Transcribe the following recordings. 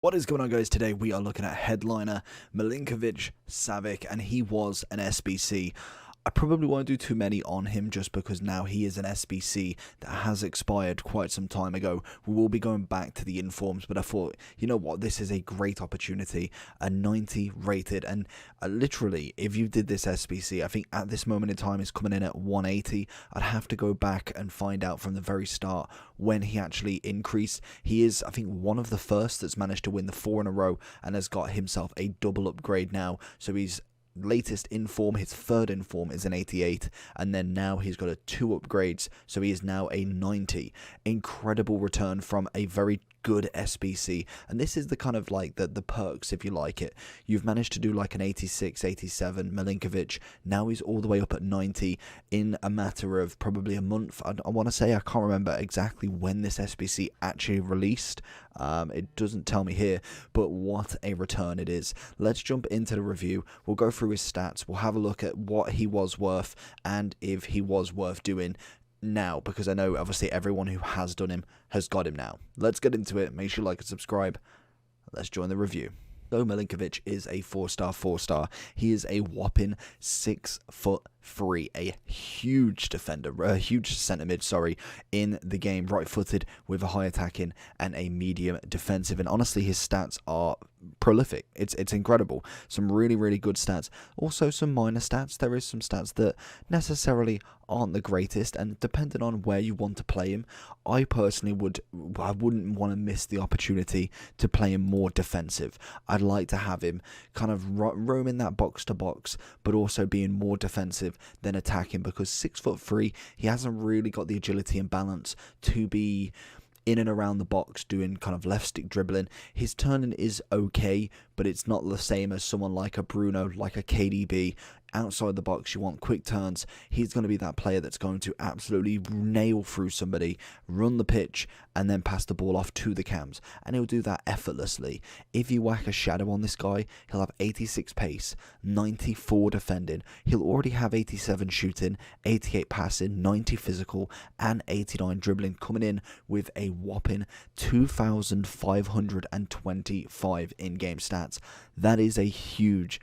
What is going on, guys? Today we are looking at headliner Milinkovic-Savic, and he was an SBC. I probably won't do too many on him just because now he is an SBC that has expired quite some time ago. We will be going back to the informs, but I thought, you know what, this is a great opportunity. A 90 rated, and literally, if you did this SBC, I think at this moment in time is coming in at 180. I'd have to go back and find out from the very start when he actually increased. He is, I think, one of the first that's managed to win the 4 in a row and has got himself a double upgrade now. So he's latest inform, his third inform is an 88, and then now he's got 2 upgrades, so he is now a 90. Incredible return from a very good SBC, and this is the kind of like the perks, if you like it. You've managed to do like an 86, 87 Milinkovic, now he's all the way up at 90 in a matter of probably a month. I want to say, I can't remember exactly when this SBC actually released. It doesn't tell me here, but what a return it is. Let's jump into the review. We'll go through his stats, we'll have a look at what he was worth and if he was worth doing now, because I know obviously everyone who has done him has got him now. Let's get into it. Make sure you like and subscribe. Let's join the review. So Milinkovic is a 4-star. He is a whopping 6'3", a huge defender, a huge centre mid, in the game, right-footed with a high attacking and a medium defensive. And honestly, his stats are prolific. It's incredible. Some really good stats. Also some minor stats. There is some stats that necessarily aren't the greatest, and depending on where you want to play him, I personally wouldn't want to miss the opportunity to play him more defensive. I'd like to have him kind of roaming that box to box, but also being more defensive than attacking, because 6'3", he hasn't really got the agility and balance to be in and around the box doing kind of left stick dribbling. His turning is okay, but it's not the same as someone like a Bruno, like a KDB. Outside the box, you want quick turns. He's going to be that player that's going to absolutely nail through somebody, run the pitch, and then pass the ball off to the cams, and he'll do that effortlessly. If you whack a shadow on this guy, he'll have 86 pace, 94 defending, he'll already have 87 shooting, 88 passing, 90 physical, and 89 dribbling, coming in with a whopping 2,525 in-game stats. That is a huge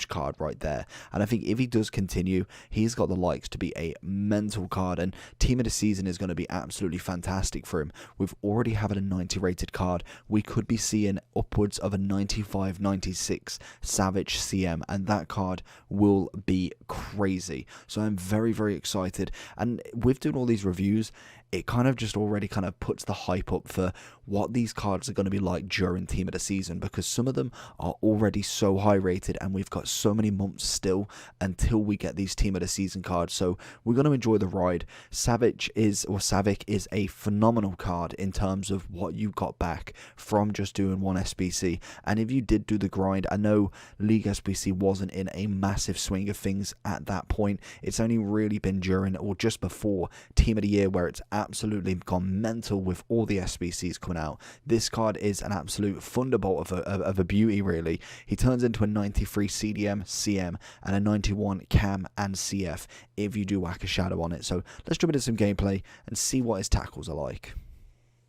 card right there. And I think if he does continue, he's got the likes to be a mental card, and team of the season is going to be absolutely fantastic for him. We've already having a 90 rated card. We could be seeing upwards of a 95, 96 Savage CM, and that card will be crazy. So I'm very excited. And with doing all these reviews, it kind of just already kind of puts the hype up for what these cards are going to be like during team of the season, because some of them are already so high rated, and we've got so many months still until we get these team of the season cards. So we're going to enjoy the ride. Savic is a phenomenal card in terms of what you got back from just doing one SBC. And if you did do the grind, I know League SBC wasn't in a massive swing of things at that point. It's only really been during or just before team of the year where it's absolutely gone mental with all the SBCs coming out. This card is an absolute thunderbolt of a beauty, really. He turns into a 93 CDM, CM, and a 91 CAM and CF if you do whack a shadow on it. So let's jump into some gameplay and see what his tackles are like.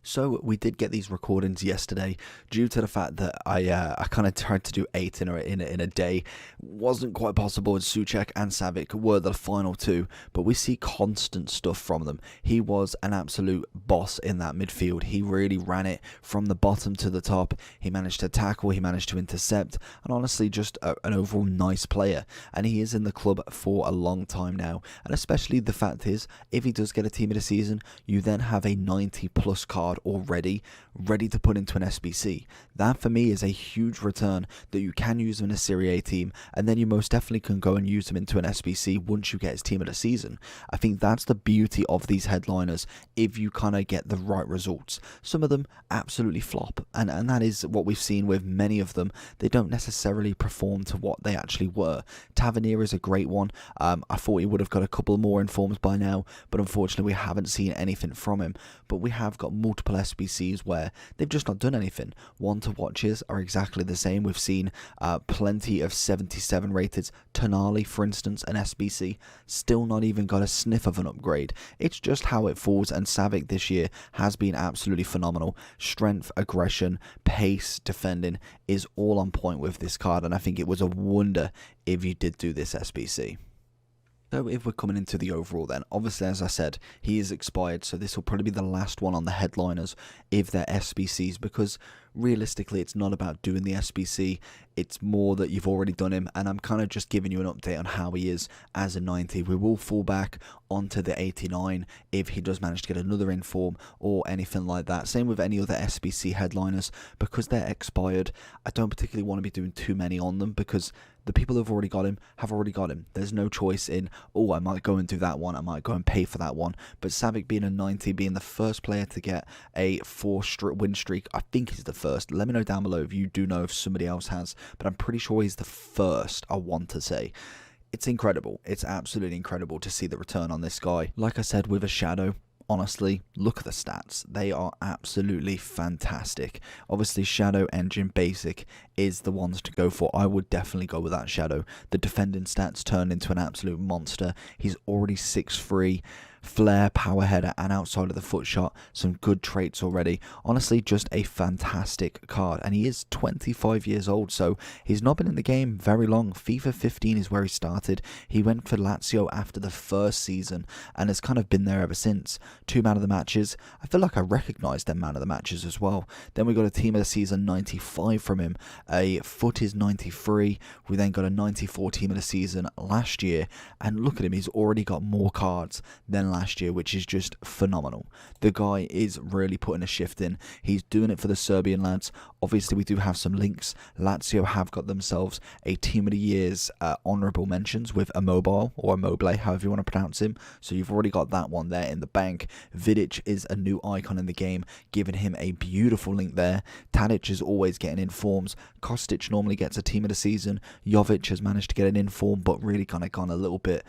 So we did get these recordings yesterday due to the fact that I kind of tried to do 8 in a day. Wasn't quite possible, and Souček and Savic were the final 2, but we see constant stuff from them. He was an absolute boss in that midfield. He really ran it from the bottom to the top. He managed to tackle, he managed to intercept, and honestly just an overall nice player. And he is in the club for a long time now, and especially the fact is, if he does get a team of the season, you then have a 90 plus card already ready to put into an SBC. That for me is a huge return that you can use in a Serie A team, and then you most definitely can go and use him into an SBC once you get his team of the season. I think that's the beauty of these headliners if you kind of get the right results. Some of them absolutely flop, and that is what we've seen with many of them. They don't necessarily perform to what they actually were. Tavernier is a great one. I thought he would have got a couple more informs by now, but unfortunately we haven't seen anything from him. But we have got multiple SBCs where where they've just not done anything. 1-to-watches are exactly the same. We've seen plenty of 77 rated. Tonali, for instance, an SBC, still not even got a sniff of an upgrade. It's just how it falls, and Savic this year has been absolutely phenomenal. Strength, aggression, pace, defending is all on point with this card, and I think it was a wonder if you did do this SBC. So if we're coming into the overall then, obviously as I said, he is expired, so this will probably be the last one on the headliners if they're SBCs, because realistically it's not about doing the SBC, it's more that you've already done him, and I'm kind of just giving you an update on how he is as a 90. We will fall back onto the 89 if he does manage to get another inform or anything like that. Same with any other SBC headliners, because they're expired, I don't particularly want to be doing too many on them, because the people who have already got him have already got him. There's no choice in, oh, I might go and do that one, I might go and pay for that one. But Savic being a 90, being the first player to get a 4-win streak, I think he's the first. Let me know down below if you do know if somebody else has, but I'm pretty sure he's the first, I want to say. It's incredible. It's absolutely incredible to see the return on this guy. Like I said, with a shadow, honestly, look at the stats. They are absolutely fantastic. Obviously, Shadow, Engine, Basic is the ones to go for. I would definitely go with that Shadow. The defending stats turned into an absolute monster. He's already 6'3", flair, power header, and outside of the foot shot, some good traits already. Honestly, just a fantastic card, and he is 25 years old, so he's not been in the game very long. FIFA 15 is where he started. He went for Lazio after the first season and has kind of been there ever since. 2 man of the matches. I feel like I recognise them man of the matches as well. Then we got a team of the season 95 from him. A foot is 93. We then got a 94 team of the season last year, and look at him, he's already got more cards than last year, which is just phenomenal. The guy is really putting a shift in. He's doing it for the Serbian lads. Obviously, we do have some links. Lazio have got themselves a Team of the Year's honourable mentions with Immobile, or Immobile, however you want to pronounce him. So you've already got that one there in the bank. Vidic is a new icon in the game, giving him a beautiful link there. Tadic is always getting informs. Kostic normally gets a Team of the Season. Jovic has managed to get an inform, but really kind of gone a little bit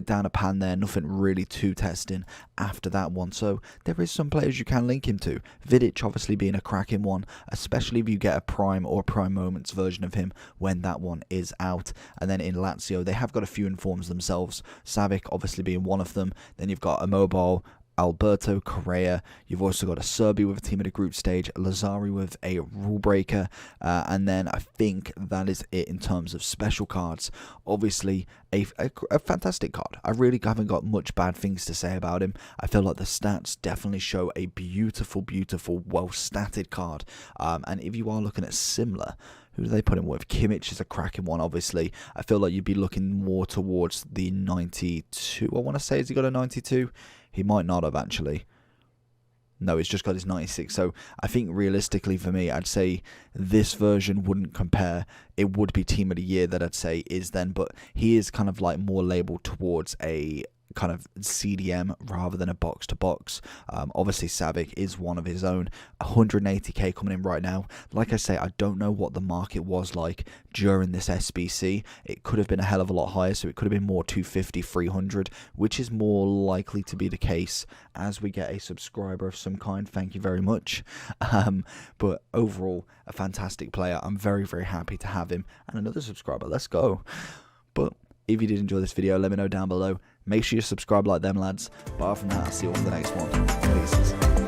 down a pan there. Nothing really too testing after that one. So there is some players you can link him to. Vidic obviously being a cracking one, especially if you get a prime or prime moments version of him when that one is out. And then in Lazio, they have got a few informs themselves. Savic obviously being one of them. Then you've got Immobile, Alberto, Correa. You've also got a Serbi with a team at a group stage, Lazari with a rule breaker, and then I think that is it in terms of special cards. Obviously, a fantastic card. I really haven't got much bad things to say about him. I feel like the stats definitely show a beautiful, beautiful, well-statted card. And if you are looking at similar, who do they put him with? Kimmich is a cracking one, obviously. I feel like you'd be looking more towards the 92. I want to say, has he got a 92? He might not have, actually. No, he's just got his 96. So I think realistically for me, I'd say this version wouldn't compare. It would be Team of the Year that I'd say is then. But he is kind of like more labelled towards a kind of CDM rather than a box-to-box. Obviously, Savic is one of his own. 180k coming in right now. Like I say, I don't know what the market was like during this SBC. It could have been a hell of a lot higher, so it could have been more 250, 300, which is more likely to be the case as we get a subscriber of some kind. Thank you very much. But overall, a fantastic player. I'm very, very happy to have him. And another subscriber. Let's go. But if you did enjoy this video, let me know down below. Make sure you subscribe like them, lads. But apart from that, I'll see you on the next one. Peace.